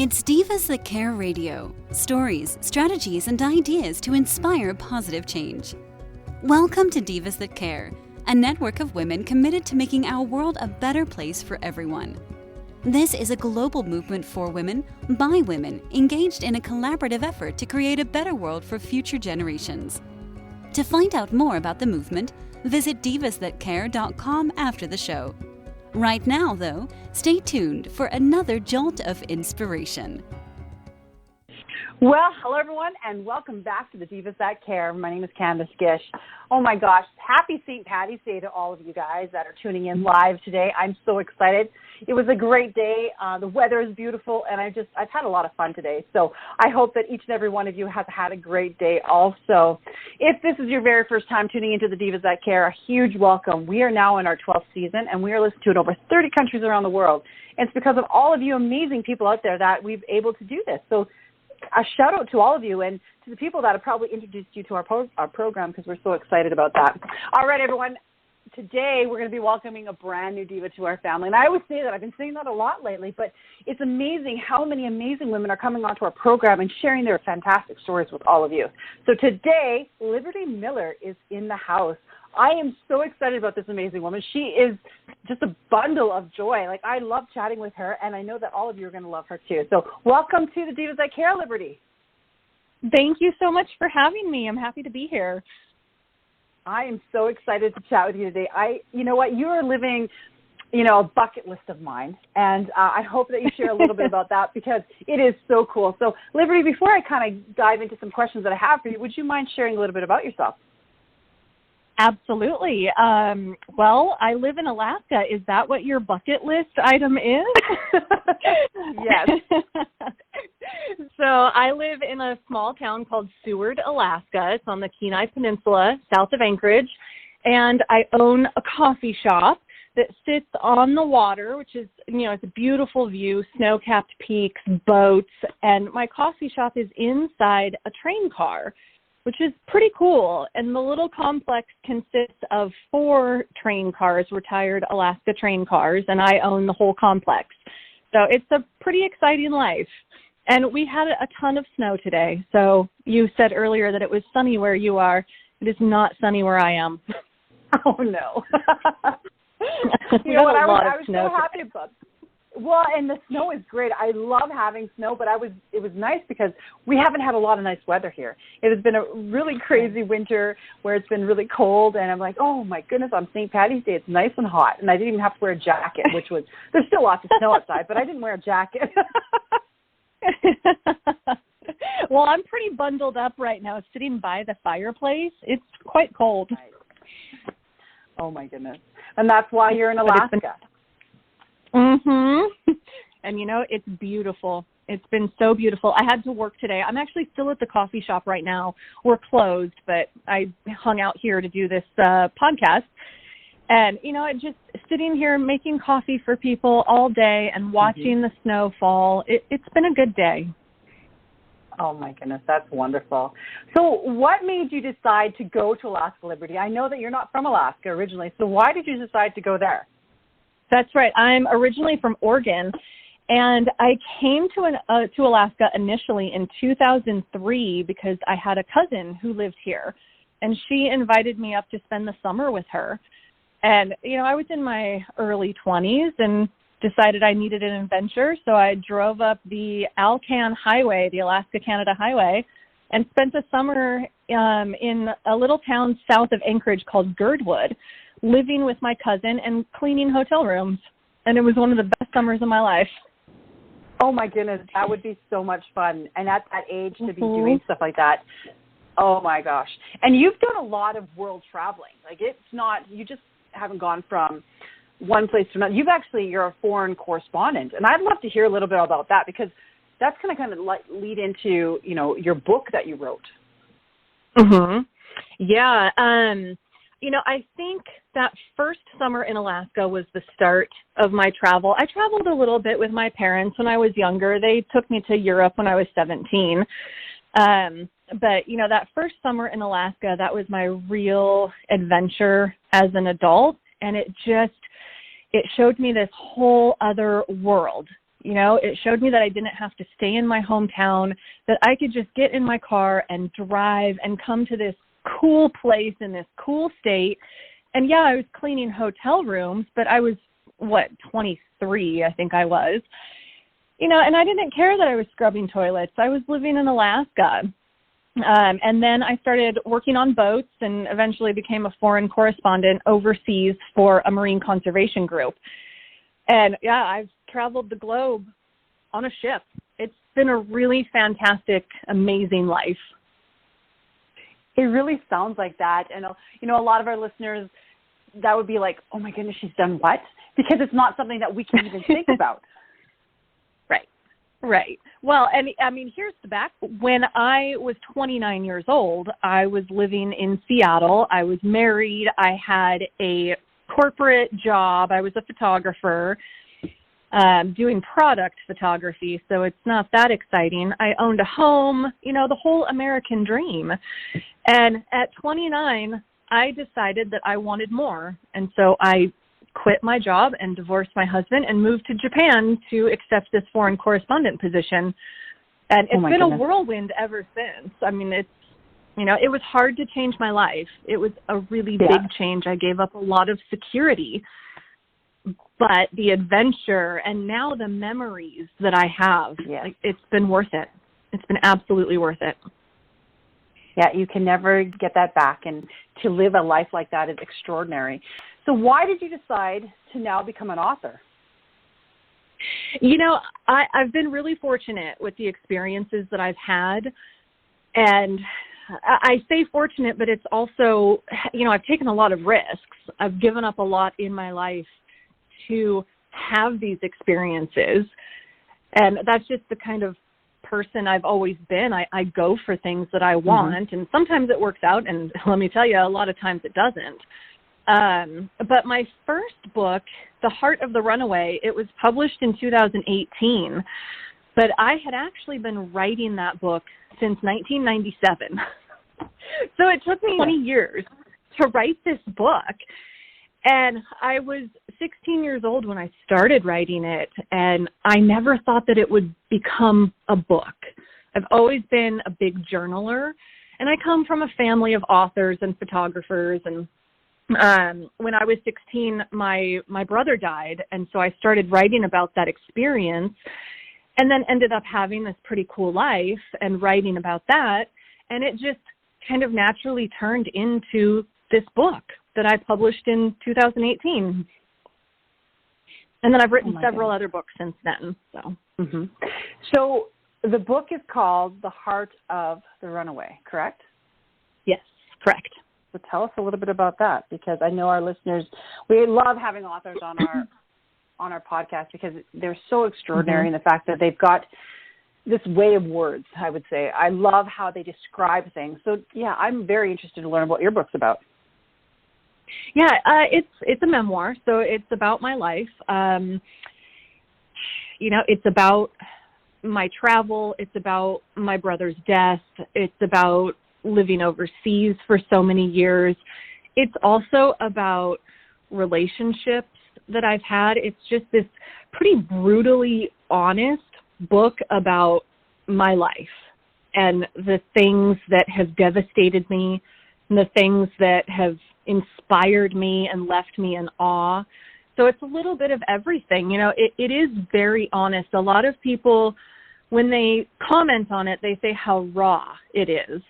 It's Divas That Care Radio. Stories, strategies, and ideas to inspire positive change. Welcome to Divas That Care, a network of women committed to making our world a better place for everyone. This is a global movement for women, by women, engaged in a collaborative effort to create a better world for future generations. To find out more about the movement, visit divasthatcare.com after the show. Right now, though, stay tuned for another jolt of inspiration. Well, hello everyone, and welcome back to the Divas That Care. My name is Candace Gish. Oh my gosh, happy St. Paddy's Day to all of you guys that are tuning in live today. I'm so excited. It was a great day. The weather is beautiful, and I've had a lot of fun today. So I hope that each and every one of you has had a great day also. If this is your very first time tuning into the Divas That Care, a huge welcome. We are now in our 12th season, and we are listened to in over 30 countries around the world. And it's because of all of you amazing people out there that we've able to do this. So a shout out to all of you and to the people that have probably introduced you to our program, because we're so excited about that. All right, everyone. Today we're going to be welcoming a brand new diva to our family. And I always say that. I've been saying that a lot lately, but it's amazing how many amazing women are coming onto our program and sharing their fantastic stories with all of you. So today, Liberty Miller is in the house. I am so excited about this amazing woman. She is just a bundle of joy. Like, I love chatting with her, and I know that all of you are going to love her too. So welcome to the Divas That Care, Liberty. Thank you so much for having me. I'm happy to be here. I am so excited to chat with you today. You know what, you are living, a bucket list of mine, and I hope that you share a little bit about that because it is so cool. So, Liberty, before I kind of dive into some questions that I have for you, would you mind sharing a little bit about yourself? Absolutely. Well, I live in Alaska. Is that what your bucket list item is? Yes. So I live in a small town called Seward, Alaska. It's on the Kenai Peninsula, south of Anchorage. And I own a coffee shop that sits on the water, which is, it's a beautiful view, snow-capped peaks, boats. And my coffee shop is inside a train car, which is pretty cool. And the little complex consists of 4 train cars, retired Alaska train cars, and I own the whole complex. So it's a pretty exciting life. And we had a ton of snow today. So you said earlier that it was sunny where you are. It is not sunny where I am. Oh, no. You know what? I was so happy about it. Well, and the snow is great. I love having snow, but it was nice because we haven't had a lot of nice weather here. It has been a really crazy winter where it's been really cold, and I'm like, oh my goodness, on St. Paddy's Day, it's nice and hot, and I didn't even have to wear a jacket, there's still lots of snow outside, but I didn't wear a jacket. Well, I'm pretty bundled up right now, sitting by the fireplace. It's quite cold. Oh my goodness. And that's why you're in Alaska. Mm-hmm. And, it's beautiful. It's been so beautiful. I had to work today. I'm actually still at the coffee shop right now. We're closed, but I hung out here to do this podcast. And, just sitting here making coffee for people all day and watching the snow fall. It's been a good day. Oh, my goodness. That's wonderful. So what made you decide to go to Alaska, Liberty? I know that you're not from Alaska originally, so why did you decide to go there? That's right. I'm originally from Oregon, and I came to Alaska initially in 2003 because I had a cousin who lived here, and she invited me up to spend the summer with her. And, I was in my early 20s and decided I needed an adventure, so I drove up the Alcan Highway, the Alaska-Canada Highway, and spent the summer in a little town south of Anchorage called Girdwood, living with my cousin and cleaning hotel rooms. And it was one of the best summers of my life. Oh, my goodness. That would be so much fun. And at that age to be doing stuff like that. Oh, my gosh. And you've done a lot of world traveling. Like, it's not, you just haven't gone from one place to another. You're a foreign correspondent. And I'd love to hear a little bit about that because that's going to kind of lead into, your book that you wrote. Mm-hmm. Yeah. I think that first summer in Alaska was the start of my travel. I traveled a little bit with my parents when I was younger. They took me to Europe when I was 17. But, that first summer in Alaska, that was my real adventure as an adult. And it showed me this whole other world. You know, it showed me that I didn't have to stay in my hometown, that I could just get in my car and drive and come to this cool place in this cool state. And yeah, I was cleaning hotel rooms, but I was, 23, I think I was. You know, and I didn't care that I was scrubbing toilets. I was living in Alaska. And then I started working on boats and eventually became a foreign correspondent overseas for a marine conservation group. And yeah, I've traveled the globe on a ship. It's been a really fantastic, amazing life. It really sounds like that. And, you know, a lot of our listeners, that would be like, oh my goodness, she's done what? Because it's not something that we can even think about. Right. Well, and I mean, here's the back. When I was 29 years old, I was living in Seattle. I was married. I had a corporate job. I was a photographer doing product photography, so it's not that exciting. I owned a home, you know, the whole American dream. And at 29, I decided that I wanted more. And so I quit my job and divorced my husband and moved to Japan to accept this foreign correspondent position. And it's been a whirlwind ever since. I mean, it's, you know, it was hard to change my life. It was a really big change. I gave up a lot of security, but the adventure and now the memories that I have, like, it's been worth it. It's been absolutely worth it. Yeah, you can never get that back, and to live a life like that is extraordinary. So why did you decide to now become an author? You know, I've been really fortunate with the experiences that I've had, and I say fortunate, but it's also, you know, I've taken a lot of risks. I've given up a lot in my life to have these experiences, and that's just the kind of person I've always been. I go for things that I want, and sometimes it works out, and let me tell you, a lot of times it doesn't. But my first book, The Heart of the Runaway, it was published in 2018, but I had actually been writing that book since 1997. So it took me 20 years to write this book. And I was 16 years old when I started writing it, and I never thought that it would become a book. I've always been a big journaler, and I come from a family of authors and photographers. And when I was 16, my brother died, and so I started writing about that experience, and then ended up having this pretty cool life and writing about that, and it just kind of naturally turned into this book that I published in 2018. And then I've written several other books since then. So the book is called The Heart of the Runaway, correct? Yes, correct. So tell us a little bit about that, because I know our listeners, we love having authors on our podcast because they're so extraordinary in the fact that they've got this way of words, I would say. I love how they describe things. So, yeah, I'm very interested to learn what your book's about. Yeah, it's a memoir, so it's about my life. You know, it's about my travel. It's about my brother's death. It's about living overseas for so many years. It's also about relationships that I've had. It's just this pretty brutally honest book about my life and the things that have devastated me and the things that have inspired me and left me in awe. So it's a little bit of everything. You know, it is very honest. A lot of people, when they comment on it, they say how raw it is.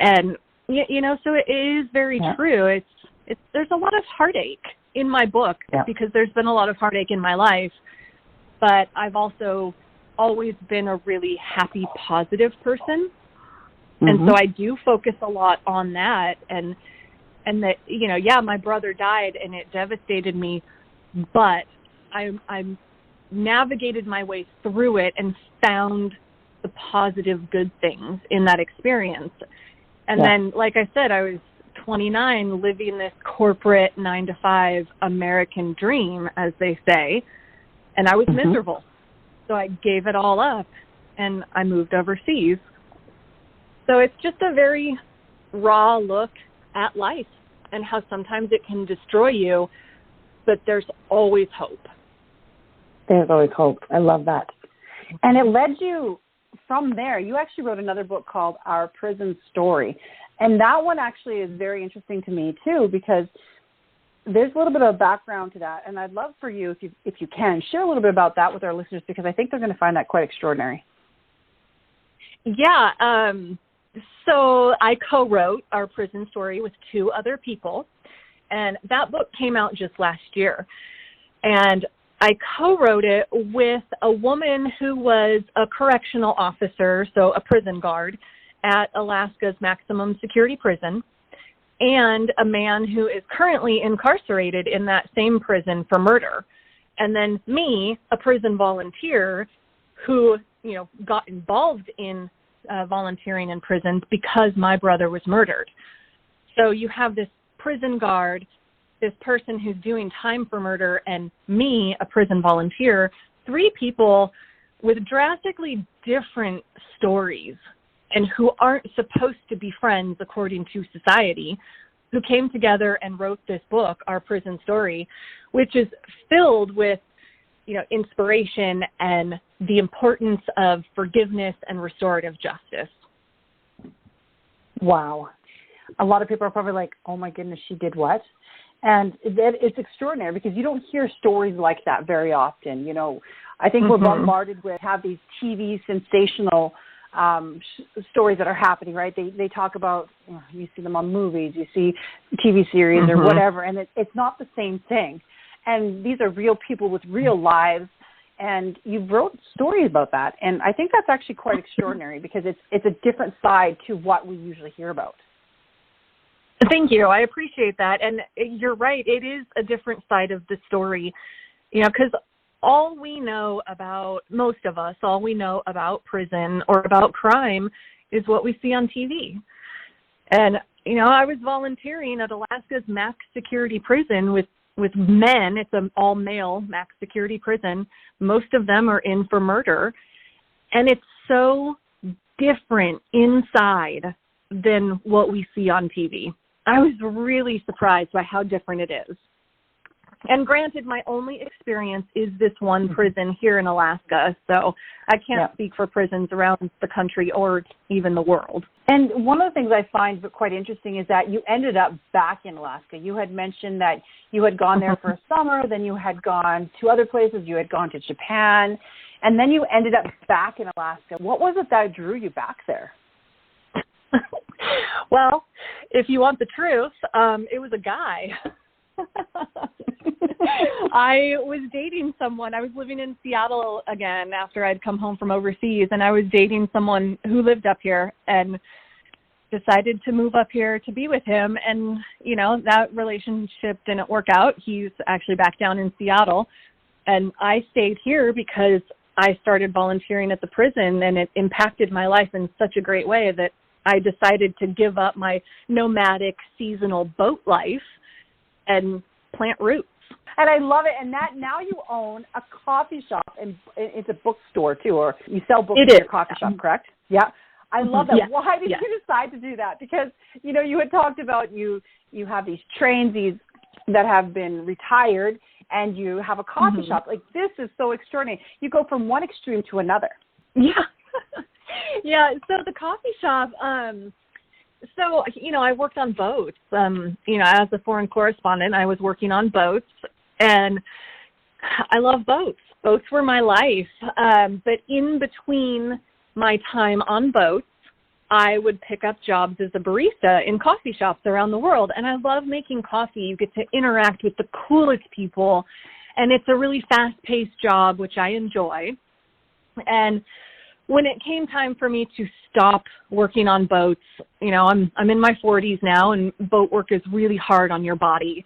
And, you know, so it is very true. It's there's a lot of heartache in my book because there's been a lot of heartache in my life. But I've also always been a really happy, positive person. And so I do focus a lot on that, and that, you know, yeah, my brother died and it devastated me, but I navigated my way through it and found the positive, good things in that experience. And then, like I said, I was 29 living this corporate 9-to-5 American dream, as they say, and I was miserable. So I gave it all up and I moved overseas. So it's just a very raw look at life and how sometimes it can destroy you, but there's always hope. There's always hope. I love that. And it led you from there. You actually wrote another book called Our Prison Story. And that one actually is very interesting to me, too, because there's a little bit of background to that. And I'd love for you, if you can, share a little bit about that with our listeners, because I think they're going to find that quite extraordinary. Yeah. So I co-wrote Our Prison Story with 2 other people. And that book came out just last year. And I co-wrote it with a woman who was a correctional officer, so a prison guard, at Alaska's maximum security prison, and a man who is currently incarcerated in that same prison for murder. And then me, a prison volunteer who, got involved in volunteering in prisons because my brother was murdered. So you have this prison guard, this person who's doing time for murder, and me, a prison volunteer, 3 people with drastically different stories and who aren't supposed to be friends according to society, who came together and wrote this book, Our Prison Story, which is filled with, inspiration and the importance of forgiveness and restorative justice. Wow. A lot of people are probably like, oh my goodness, she did what? And it's extraordinary because you don't hear stories like that very often. I think we're bombarded with have these TV sensational stories that are happening, right? They talk about, you see them on movies, you see TV series or whatever, and it's not the same thing. And these are real people with real lives, and you wrote stories about that. And I think that's actually quite extraordinary because it's a different side to what we usually hear about. Thank you. I appreciate that. And you're right. It is a different side of the story, because all we know about, most of us, all we know about prison or about crime is what we see on TV. And, I was volunteering at Alaska's max security prison with men. It's an all-male max security prison. Most of them are in for murder. And it's so different inside than what we see on TV. I was really surprised by how different it is. And granted, my only experience is this one prison here in Alaska, so I can't speak for prisons around the country or even the world. And one of the things I find quite interesting is that you ended up back in Alaska. You had mentioned that you had gone there for a summer, then you had gone to other places, you had gone to Japan, and then you ended up back in Alaska. What was it that drew you back there? Well, if you want the truth, it was a guy. I was dating someone. I was living in Seattle again after I'd come home from overseas, and I was dating someone who lived up here and decided to move up here to be with him. And, that relationship didn't work out. He's actually back down in Seattle, and I stayed here because I started volunteering at the prison, and it impacted my life in such a great way that I decided to give up my nomadic seasonal boat life and plant roots. And I love it. And that now you own a coffee shop, and it's a bookstore too, or you sell books in your coffee shop, correct? Yeah. I love that. Yeah. Why did you decide to do that? Because, you had talked about you have these trains that have been retired, and you have a coffee shop. Like, this is so extraordinary. You go from one extreme to another. Yeah. Yeah. So the coffee shop, I worked on boats. As a foreign correspondent, I was working on boats, and I love boats. Boats were my life. But in between my time on boats, I would pick up jobs as a barista in coffee shops around the world. And I love making coffee. You get to interact with the coolest people, and it's a really fast-paced job, which I enjoy. And when it came time for me to stop working on boats, I'm in my 40s now, and boat work is really hard on your body.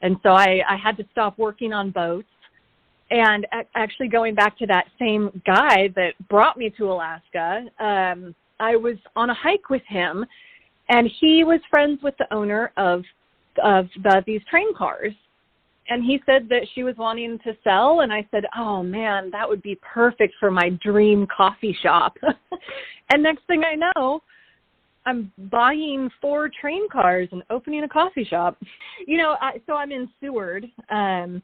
And so I had to stop working on boats. And actually going back to that same guy that brought me to Alaska, I was on a hike with him, and he was friends with the owner of these train cars. And he said that she was wanting to sell, and I said, oh, man, that would be perfect for my dream coffee shop. And next thing I know, I'm buying 4 train cars and opening a coffee shop. So I'm in Seward, and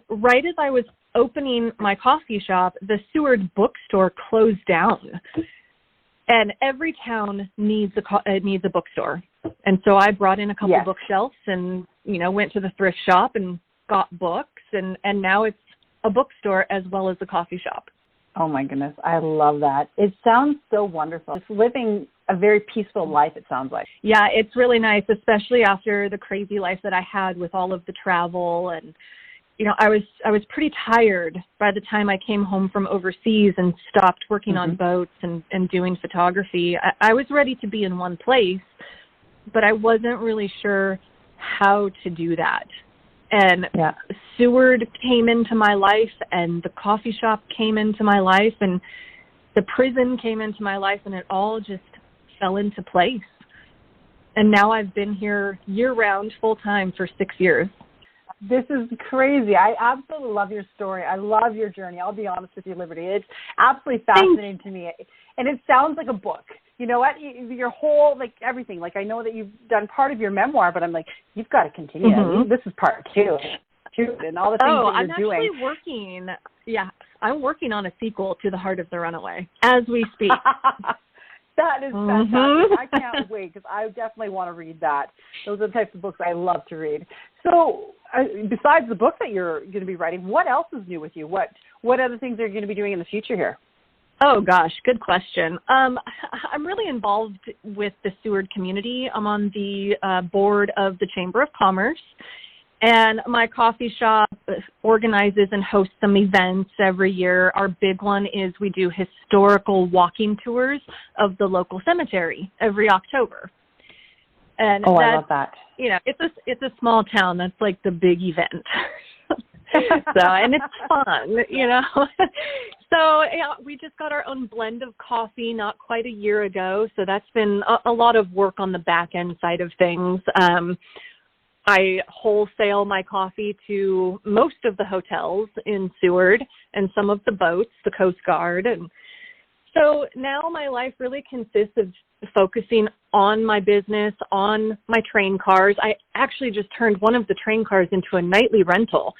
right as I was opening my coffee shop, the Seward bookstore closed down. And every town needs a bookstore. And so I brought in a couple bookshelves and, went to the thrift shop and got books. And now it's a bookstore as well as a coffee shop. Oh, my goodness. I love that. It sounds so wonderful. It's living a very peaceful life, it sounds like. Yeah, it's really nice, especially after the crazy life that I had with all of the travel. And, I was pretty tired by the time I came home from overseas and stopped working on boats and doing photography. I was ready to be in one place, but I wasn't really sure how to do that. And Seward came into my life, and the coffee shop came into my life, and the prison came into my life, and it all just fell into place. And now I've been here year-round, full-time for 6 years. This is crazy. I absolutely love your story. I love your journey. I'll be honest with you, Liberty. It's absolutely fascinating to me. And it sounds like a book. You know what? Your whole, everything. I know that you've done part of your memoir, but I'm like, you've got to continue. This is part two. And all the things that you're doing. I'm working on a sequel to The Heart of the Runaway as we speak. That is fantastic. I can't wait because I definitely want to read that. Those are the types of books I love to read. So besides the book that you're going to be writing, what else is new with you? What other things are you going to be doing in the future here? Oh, gosh, good question. I'm really involved with the Seward community. I'm on the board of the Chamber of Commerce. And my coffee shop organizes and hosts some events every year. Our big one is we do historical walking tours of the local cemetery every October. And I love that. It's a small town. That's like the big event. And it's fun, So we just got our own blend of coffee not quite a year ago. So that's been a lot of work on the back end side of things. I wholesale my coffee to most of the hotels in Seward and some of the boats, the Coast Guard. And so now my life really consists of focusing on my business, on my train cars. I actually just turned one of the train cars into a nightly rental.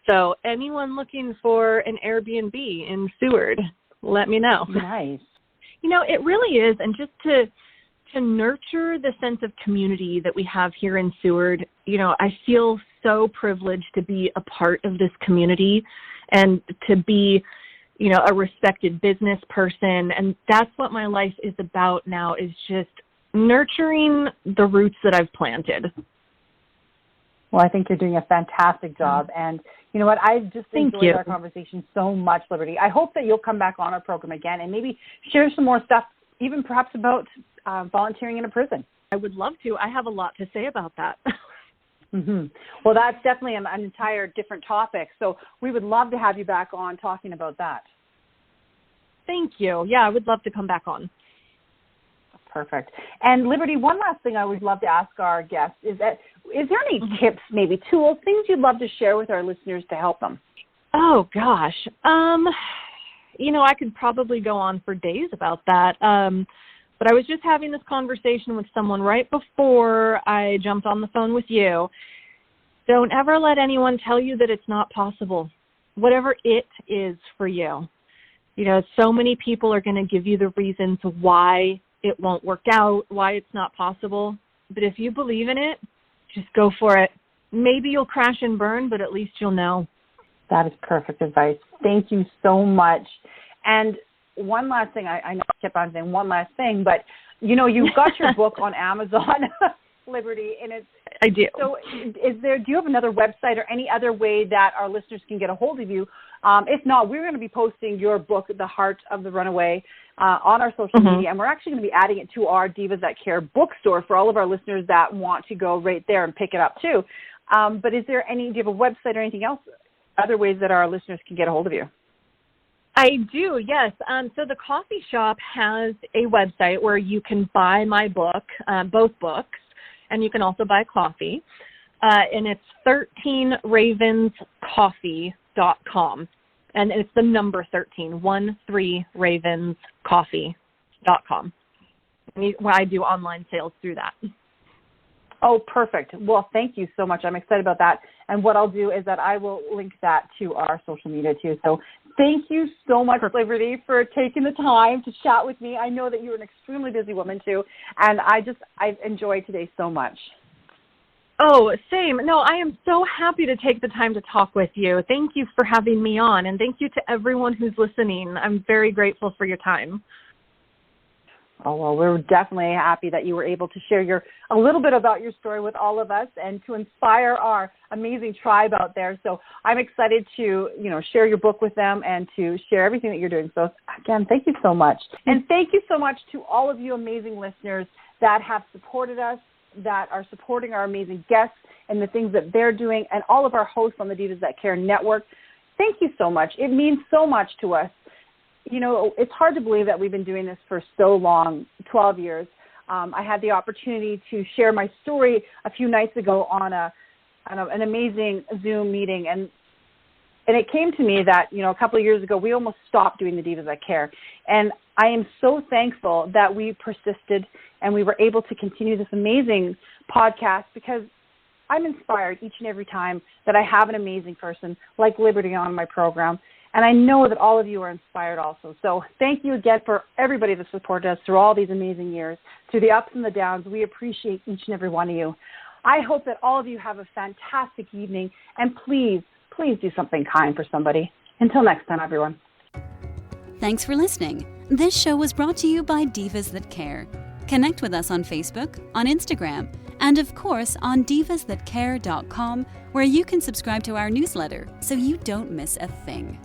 So anyone looking for an Airbnb in Seward, let me know. Nice. It really is. And just to nurture the sense of community that we have here in Seward, I feel so privileged to be a part of this community and to be, a respected business person. And that's what my life is about now, is just nurturing the roots that I've planted. Well, I think you're doing a fantastic job. And you know what? I've just enjoyed our conversation so much, Liberty. I hope that you'll come back on our program again and maybe share some more stuff, even perhaps about volunteering in a prison. I would love to. I have a lot to say about that. Well, that's definitely an entire different topic. So we would love to have you back on talking about that. Thank you. Yeah, I would love to come back on. Perfect. And Liberty, one last thing I would love to ask our guests is there any tips, maybe tools, things you'd love to share with our listeners to help them? Oh, gosh. I could probably go on for days about that. But I was just having this conversation with someone right before I jumped on the phone with you. Don't ever let anyone tell you that it's not possible, whatever it is for you. So many people are going to give you the reasons why it won't work out, why it's not possible. But if you believe in it, just go for it. Maybe you'll crash and burn, but at least you'll know. That is perfect advice. Thank you so much. And one last thing, I know I kept on saying one last thing, but you've got your book on Amazon, Liberty, and it's. I do. So, do you have another website or any other way that our listeners can get a hold of you? If not, we're going to be posting your book, The Heart of the Runaway, on our social media, and we're actually going to be adding it to our Divas That Care bookstore for all of our listeners that want to go right there and pick it up too. But do you have a website or anything else, other ways that our listeners can get a hold of you? I do, yes. So the coffee shop has a website where you can buy my book, both books, and you can also buy coffee. And it's 13ravenscoffee.com. And it's the number 13, 13ravenscoffee.com. I do online sales through that. Oh, perfect. Well, thank you so much. I'm excited about that. And what I'll do is that I will link that to our social media too. So thank you so much, Liberty, for taking the time to chat with me. I know that you're an extremely busy woman too, and I've enjoyed today so much. Oh, same. No, I am so happy to take the time to talk with you. Thank you for having me on, and thank you to everyone who's listening. I'm very grateful for your time. Oh, well, we're definitely happy that you were able to share a little bit about your story with all of us and to inspire our amazing tribe out there. So I'm excited to, share your book with them and to share everything that you're doing. So again, thank you so much. And thank you so much to all of you amazing listeners that have supported us, that are supporting our amazing guests and the things that they're doing, and all of our hosts on the Divas That Care network. Thank you so much. It means so much to us. It's hard to believe that we've been doing this for so long, 12 years. I had the opportunity to share my story a few nights ago on an amazing Zoom meeting, and it came to me that, a couple of years ago, we almost stopped doing the Divas That Care. And I am so thankful that we persisted and we were able to continue this amazing podcast, because I'm inspired each and every time that I have an amazing person like Liberty on my program. And I know that all of you are inspired also. So thank you again for everybody that supported us through all these amazing years, through the ups and the downs. We appreciate each and every one of you. I hope that all of you have a fantastic evening. And please do something kind for somebody. Until next time, everyone. Thanks for listening. This show was brought to you by Divas That Care. Connect with us on Facebook, on Instagram, and of course on divasthatcare.com, where you can subscribe to our newsletter so you don't miss a thing.